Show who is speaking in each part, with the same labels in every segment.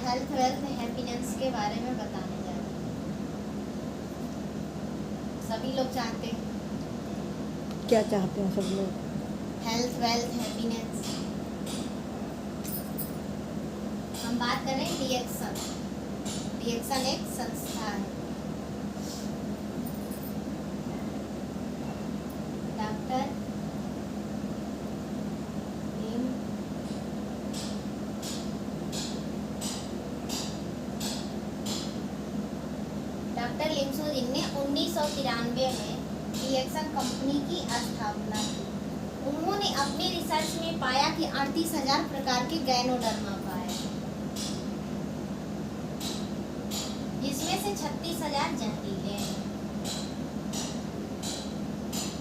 Speaker 1: Health wealth happiness के बारे में बताने जा रहे हैं। सभी लोग चाहते हैं
Speaker 2: क्या चाहते हैं सब लोग?
Speaker 1: Health wealth happiness. हम बात करें रिएक्शन। रिएक्शन एक संस्था है। डॉक्टर लिमसोजिन ने 1993 में रिएक्शन कंपनी की स्थापना की। उन्होंने अपने रिसर्च में पाया कि 38,000 प्रकार के गैनोडर्मा पाए, जिसमें से 36,000 जहरीले हैं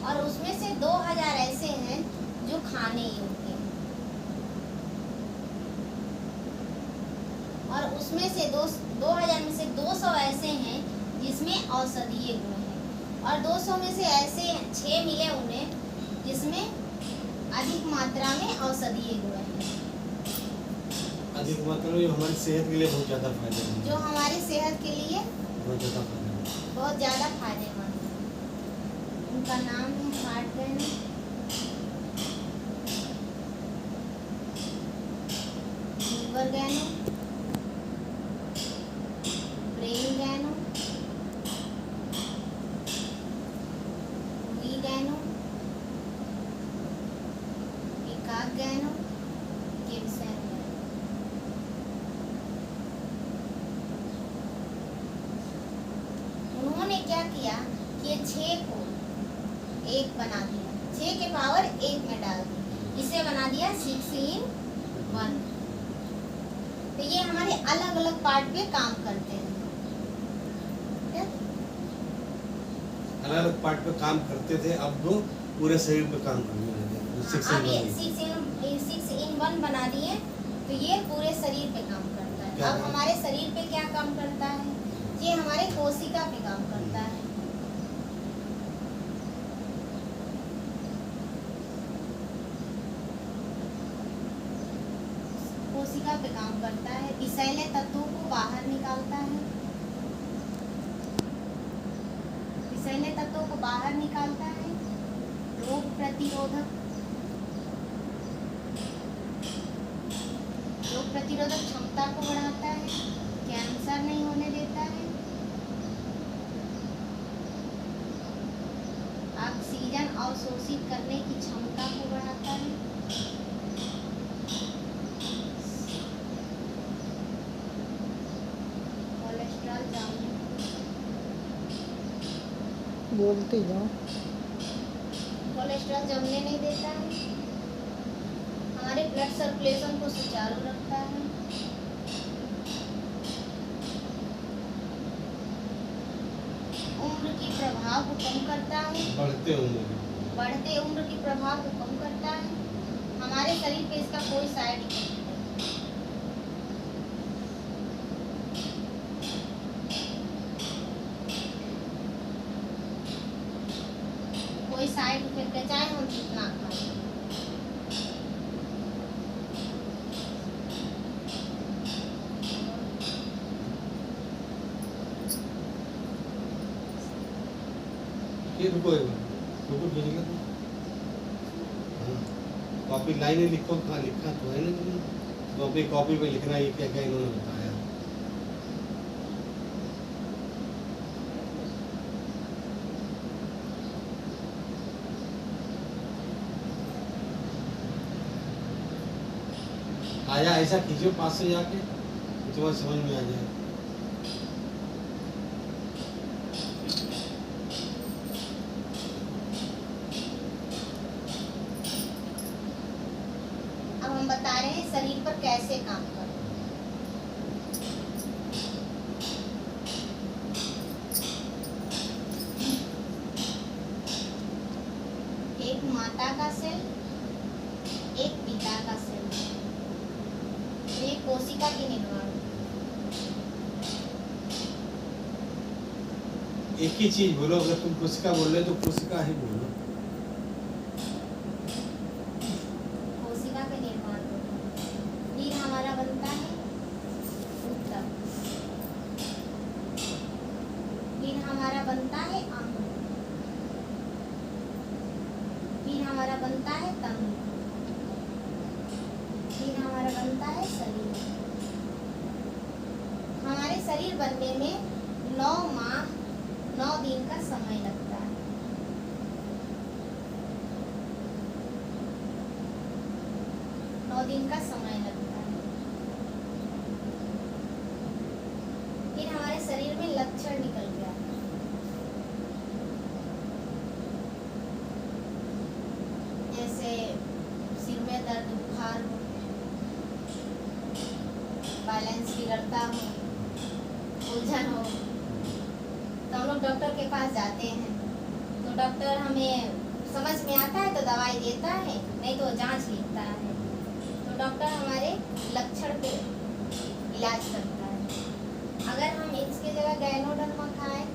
Speaker 1: और उसमें से 2,000 ऐसे हैं जो खाने योग्य हैं और उसमें से 2,000 में से 200 ऐसे हैं जिसमें औषधीय गुण है और 200 में से ऐसे 6 मिले उन्हें जिसमें अधिक मात्रा में औषधीय गुण है।
Speaker 3: अधिक मात्रा में हमारी सेहत के लिए बहुत ज़्यादा फायदेमंद,
Speaker 1: जो हमारी सेहत के लिए
Speaker 3: बहुत ज़्यादा
Speaker 1: फायदेमंद है। उनका नाम है हार्ट गैनो, लीवर गैनो, ब्रेन गैनो, गैनो, पिकाक गैनो, किमसेन गैनो। उन्होंने क्या किया कि ये 6 को 1 बना दिया, 6 के पावर 1 में डाल दी, इसे बना दिया 6 in 1। तो ये हमारे अलग अलग पार्ट पे काम करते हैं।
Speaker 3: अलग अलग पार्ट पे काम करते थे, अब वो पूरे शरीर पे काम करने लगे। 6
Speaker 1: in 1 बना दिए तो ये पूरे शरीर पे काम करता है। अब हमारे शरीर पे क्या काम करता है? ये हमारे कोशिका पे काम करता है। कोशिका पे काम करता है, विषैले तत्वों को बाहर निकालता है, विषैले तत्वों को बाहर निकालता है, रोग प्रतिरोधक क्षमता को बढ़ाता है, कैंसर नहीं होने देता है, ऑक्सीजन अवशोषित करने की क्षमता को बढ़ाता है, कोलेस्ट्रॉल
Speaker 2: बोलते जाओ।
Speaker 1: कोलेस्ट्रॉल जमने नहीं देता है, हमारे ब्लड सर्कुलेशन को सुचारू रखता है, उम्र की प्रभाव को कम करता है, बढ़ते उम्र की प्रभाव को कम करता है। हमारे शरीर पे इसका कोई साइड इफेक्ट नहीं। कोई साइड इफेक्ट है, चाहे हम कितना खाएं।
Speaker 3: कॉपी लाइनें लिखो, कहाँ लिखा तो है ना तुमने, तो अपनी कॉपी पे लिखना है क्या क्या इन्होंने बताया। आया ऐसा कीजिए पास से जाके, तुम्हें समझ में आ जाए।
Speaker 1: अब हम बता रहे हैं शरीर पर कैसे काम करता है। एक माता का सेल, एक पिता का सेल, ये कोशिका के निर्माण।
Speaker 3: एक ही चीज बोलो, अगर तुम कोशिका बोल रहे तो कोशिका ही बोलो।
Speaker 1: कोशिका का निर्माण फिर हमारा बनता है हमारा बनता है अंग, फिर हमारा बनता है तंग, फिर हमारा बनता है शरीर। हमारे शरीर बनने में 9 माह 9 दिन का समय लगता है। नौ दिन का समय लगता है। फिर हमारे शरीर में लक्षण निकल गया, जैसे सिर में दर्द, बुखार हो, बैलेंस बिगड़ता हो, उलझन हो, तो हम लोग डॉक्टर के पास जाते हैं। तो डॉक्टर हमें समझ में आता है तो दवाई देता है, नहीं तो जांच लिखता है। तो डॉक्टर हमारे लक्षण पे इलाज करता है। अगर हम इसके जगह गैनोडर्मा खाएं,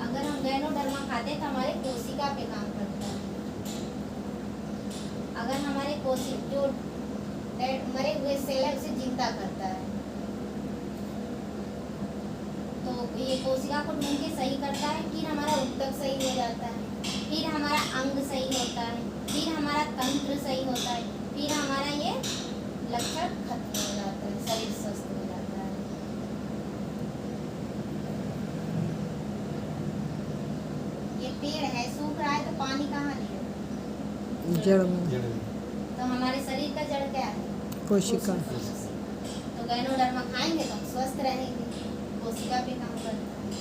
Speaker 1: अगर हम गैनोडर्मा खाते हैं तो हमारे कोशिका पे काम करता है। अगर हमारे जो मरे हुए सेल है उसे जिंदा करता है, तो ये कोशिका को ढूंढ के सही करता है। फिर हमारा ऊतक सही हो जाता है, फिर हमारा अंग सही होता है, फिर हमारा तंत्र सही होता है, फिर हमारा ये लक्षण खत्म हो जाता है, शरीर स्वस्थ हो जाता है। ये पेड़ है, सूख रहा है तो पानी कहाँ लिया?
Speaker 2: जड़ में
Speaker 3: जड़ में।
Speaker 1: तो हमारे शरीर का जड़ क्या है?
Speaker 2: कोशिका।
Speaker 1: तो गैनोडर्मा खाएंगे तो हम स्वस्थ रहेंगे, कोशिका पे काम करता है।